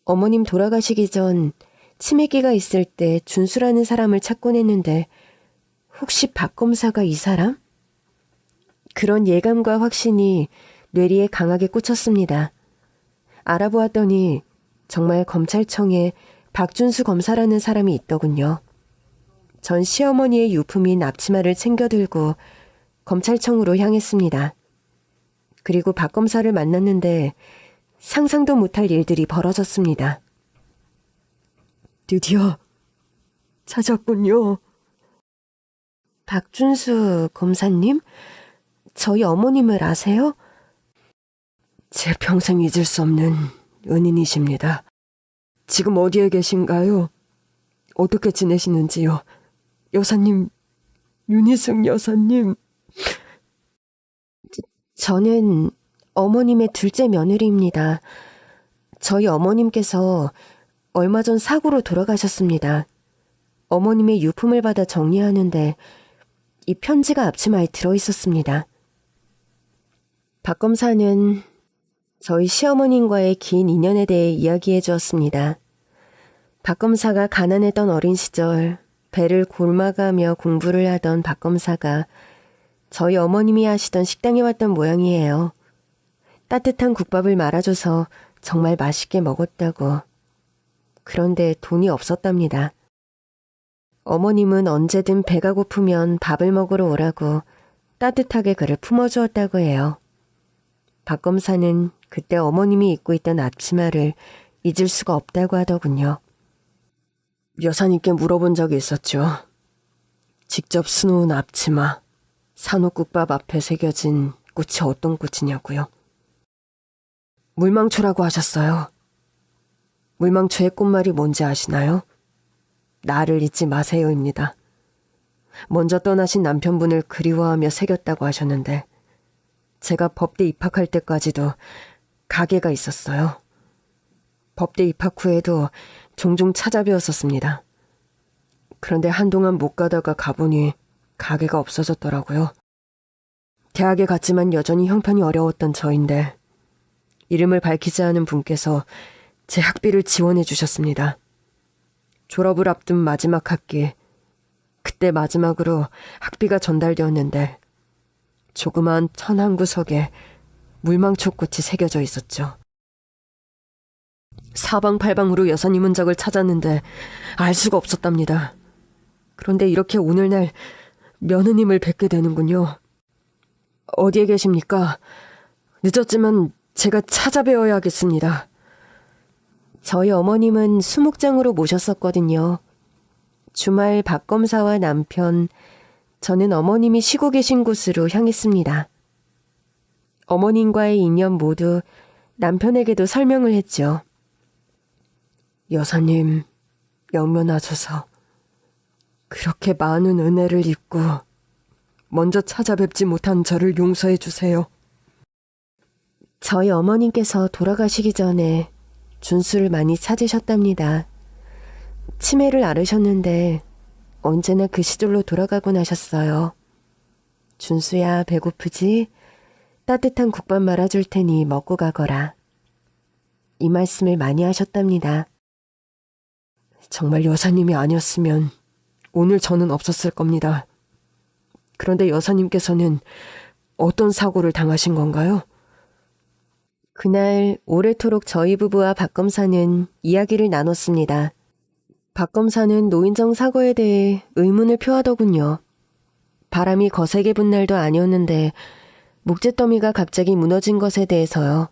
어머님 돌아가시기 전 치매기가 있을 때 준수라는 사람을 찾곤 했는데 혹시 박 검사가 이 사람? 그런 예감과 확신이 뇌리에 강하게 꽂혔습니다. 알아보았더니 정말 검찰청에 박준수 검사라는 사람이 있더군요. 전 시어머니의 유품인 앞치마를 챙겨들고 검찰청으로 향했습니다. 그리고 박 검사를 만났는데 상상도 못할 일들이 벌어졌습니다. 드디어 찾았군요. 박준수 검사님? 저희 어머님을 아세요? 제 평생 잊을 수 없는 은인이십니다. 지금 어디에 계신가요? 어떻게 지내시는지요? 여사님, 윤희승 여사님. 저는 어머님의 둘째 며느리입니다. 저희 어머님께서 얼마 전 사고로 돌아가셨습니다. 어머님의 유품을 받아 정리하는데 이 편지가 앞치마에 들어있었습니다. 박 검사는 저희 시어머님과의 긴 인연에 대해 이야기해 주었습니다. 박 검사가 가난했던 어린 시절 배를 골마가며 공부를 하던 박 검사가 저희 어머님이 하시던 식당에 왔던 모양이에요. 따뜻한 국밥을 말아줘서 정말 맛있게 먹었다고. 그런데 돈이 없었답니다. 어머님은 언제든 배가 고프면 밥을 먹으러 오라고 따뜻하게 그를 품어주었다고 해요. 박 검사는 그때 어머님이 입고 있던 앞치마를 잊을 수가 없다고 하더군요. 여사님께 물어본 적이 있었죠. 직접 수놓은 앞치마, 산호국밥 앞에 새겨진 꽃이 어떤 꽃이냐고요. 물망초라고 하셨어요. 물망초의 꽃말이 뭔지 아시나요? 나를 잊지 마세요입니다. 먼저 떠나신 남편분을 그리워하며 새겼다고 하셨는데 제가 법대 입학할 때까지도 가게가 있었어요. 법대 입학 후에도 종종 찾아뵈었었습니다. 그런데 한동안 못 가다가 가보니 가게가 없어졌더라고요. 대학에 갔지만 여전히 형편이 어려웠던 저인데 이름을 밝히지 않은 분께서 제 학비를 지원해 주셨습니다. 졸업을 앞둔 마지막 학기, 그때 마지막으로 학비가 전달되었는데 조그마한 천 한 구석에 물망초꽃이 새겨져 있었죠. 사방팔방으로 여사님 흔적을 찾았는데 알 수가 없었답니다. 그런데 이렇게 오늘날 며느님을 뵙게 되는군요. 어디에 계십니까? 늦었지만 제가 찾아뵈어야겠습니다. 저희 어머님은 수목장으로 모셨었거든요. 주말 박 검사와 남편, 저는 어머님이 쉬고 계신 곳으로 향했습니다. 어머님과의 인연 모두 남편에게도 설명을 했죠. 여사님, 영면하셔서 그렇게 많은 은혜를 입고 먼저 찾아뵙지 못한 저를 용서해 주세요. 저희 어머님께서 돌아가시기 전에 준수를 많이 찾으셨답니다. 치매를 앓으셨는데 언제나 그 시절로 돌아가곤 하셨어요. 준수야, 배고프지? 따뜻한 국밥 말아줄 테니 먹고 가거라. 이 말씀을 많이 하셨답니다. 정말 여사님이 아니었으면 오늘 저는 없었을 겁니다. 그런데 여사님께서는 어떤 사고를 당하신 건가요? 그날 오래도록 저희 부부와 박 검사는 이야기를 나눴습니다. 박 검사는 노인정 사고에 대해 의문을 표하더군요. 바람이 거세게 분 날도 아니었는데 목재더미가 갑자기 무너진 것에 대해서요.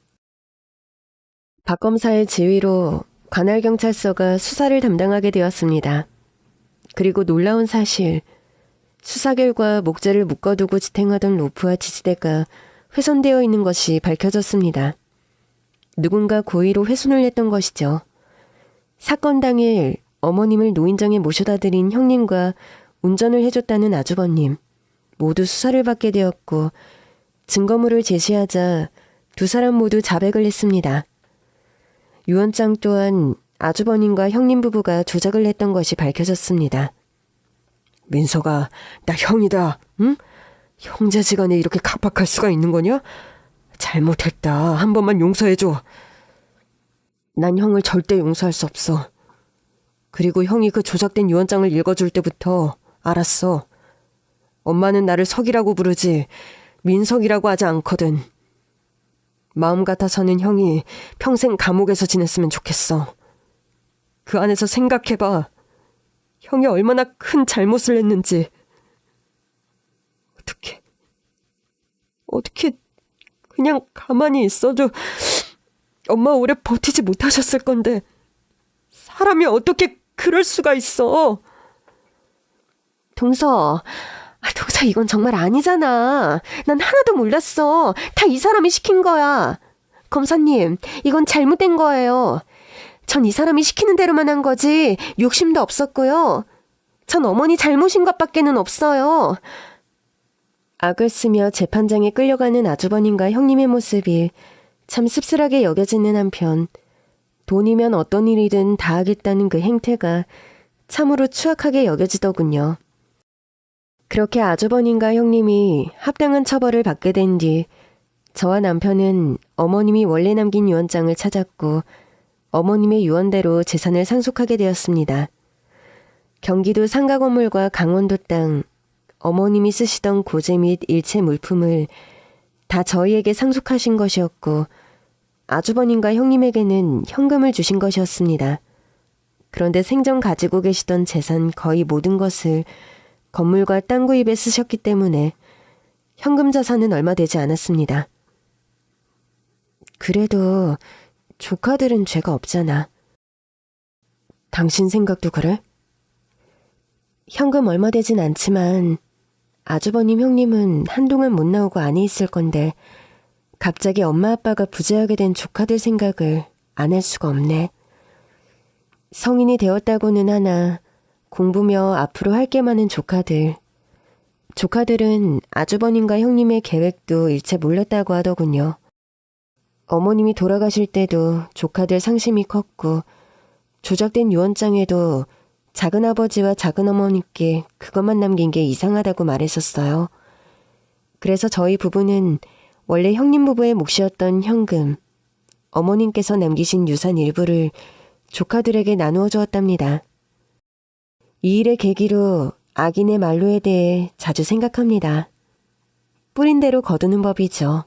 박 검사의 지휘로 관할경찰서가 수사를 담당하게 되었습니다. 그리고 놀라운 사실, 수사 결과 목재를 묶어두고 지탱하던 로프와 지지대가 훼손되어 있는 것이 밝혀졌습니다. 누군가 고의로 훼손을 했던 것이죠. 사건 당일 어머님을 노인정에 모셔다 드린 형님과 운전을 해줬다는 아주버님, 모두 수사를 받게 되었고 증거물을 제시하자 두 사람 모두 자백을 했습니다. 유언장 또한 아주버님과 형님 부부가 조작을 했던 것이 밝혀졌습니다. 민서가 나 형이다, 응? 형제지간에 이렇게 각박할 수가 있는 거냐? 잘못했다. 한 번만 용서해줘. 난 형을 절대 용서할 수 없어. 그리고 형이 그 조작된 유언장을 읽어줄 때부터 알았어. 엄마는 나를 석이라고 부르지 민석이라고 하지 않거든. 마음 같아서는 형이 평생 감옥에서 지냈으면 좋겠어. 그 안에서 생각해봐. 형이 얼마나 큰 잘못을 했는지. 어떻게 그냥 가만히 있어도 엄마 오래 버티지 못하셨을 건데 사람이 어떻게 그럴 수가 있어. 동서 이건 정말 아니잖아. 난 하나도 몰랐어. 다 이 사람이 시킨 거야. 검사님, 이건 잘못된 거예요. 전 이 사람이 시키는 대로만 한 거지 욕심도 없었고요. 전 어머니 잘못인 것밖에는 없어요. 악을 쓰며 재판장에 끌려가는 아주버님과 형님의 모습이 참 씁쓸하게 여겨지는 한편 돈이면 어떤 일이든 다 하겠다는 그 행태가 참으로 추악하게 여겨지더군요. 그렇게 아주버님과 형님이 합당한 처벌을 받게 된 뒤 저와 남편은 어머님이 원래 남긴 유언장을 찾았고 어머님의 유언대로 재산을 상속하게 되었습니다. 경기도 상가 건물과 강원도 땅, 어머님이 쓰시던 고제 및 일체 물품을 다 저희에게 상속하신 것이었고 아주버님과 형님에게는 현금을 주신 것이었습니다. 그런데 생전 가지고 계시던 재산 거의 모든 것을 건물과 땅 구입에 쓰셨기 때문에 현금 자산은 얼마 되지 않았습니다. 그래도 조카들은 죄가 없잖아. 당신 생각도 그래? 현금 얼마 되진 않지만 아주버님 형님은 한동안 못 나오고 안에 있을 건데 갑자기 엄마 아빠가 부재하게 된 조카들 생각을 안 할 수가 없네. 성인이 되었다고는 하나 공부며 앞으로 할 게 많은 조카들. 조카들은 아주버님과 형님의 계획도 일체 몰랐다고 하더군요. 어머님이 돌아가실 때도 조카들 상심이 컸고 조작된 유언장에도 작은아버지와 작은어머니께 그것만 남긴 게 이상하다고 말했었어요. 그래서 저희 부부는 원래 형님 부부의 몫이었던 현금, 어머님께서 남기신 유산 일부를 조카들에게 나누어 주었답니다. 이 일의 계기로 악인의 말로에 대해 자주 생각합니다. 뿌린 대로 거두는 법이죠.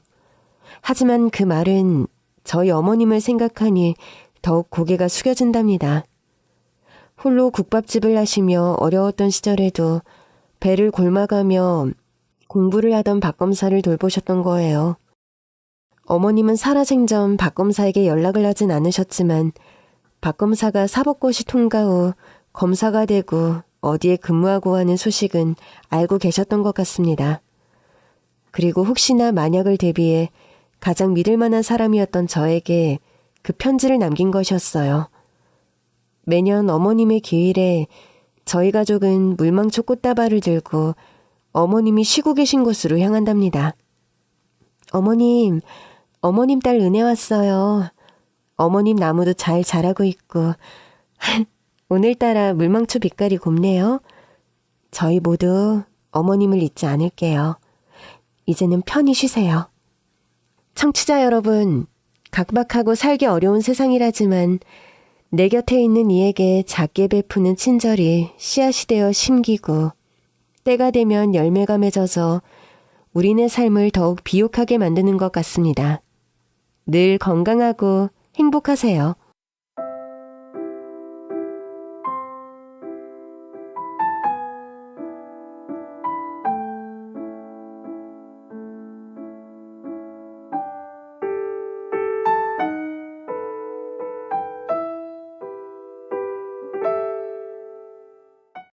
하지만 그 말은 저희 어머님을 생각하니 더욱 고개가 숙여진답니다. 홀로 국밥집을 하시며 어려웠던 시절에도 배를 골마가며 공부를 하던 박검사를 돌보셨던 거예요. 어머님은 살아생전 박검사에게 연락을 하진 않으셨지만 박검사가 사법고시 통과 후 검사가 되고 어디에 근무하고 하는 소식은 알고 계셨던 것 같습니다. 그리고 혹시나 만약을 대비해 가장 믿을 만한 사람이었던 저에게 그 편지를 남긴 것이었어요. 매년 어머님의 기일에 저희 가족은 물망초 꽃다발을 들고 어머님이 쉬고 계신 곳으로 향한답니다. 어머님 딸 은혜 왔어요. 어머님 나무도 잘 자라고 있고 오늘따라 물망초 빛깔이 곱네요. 저희 모두 어머님을 잊지 않을게요. 이제는 편히 쉬세요. 청취자 여러분, 각박하고 살기 어려운 세상이라지만 내 곁에 있는 이에게 작게 베푸는 친절이 씨앗이 되어 심기고 때가 되면 열매가 맺어서 우리네 삶을 더욱 비옥하게 만드는 것 같습니다. 늘 건강하고 행복하세요.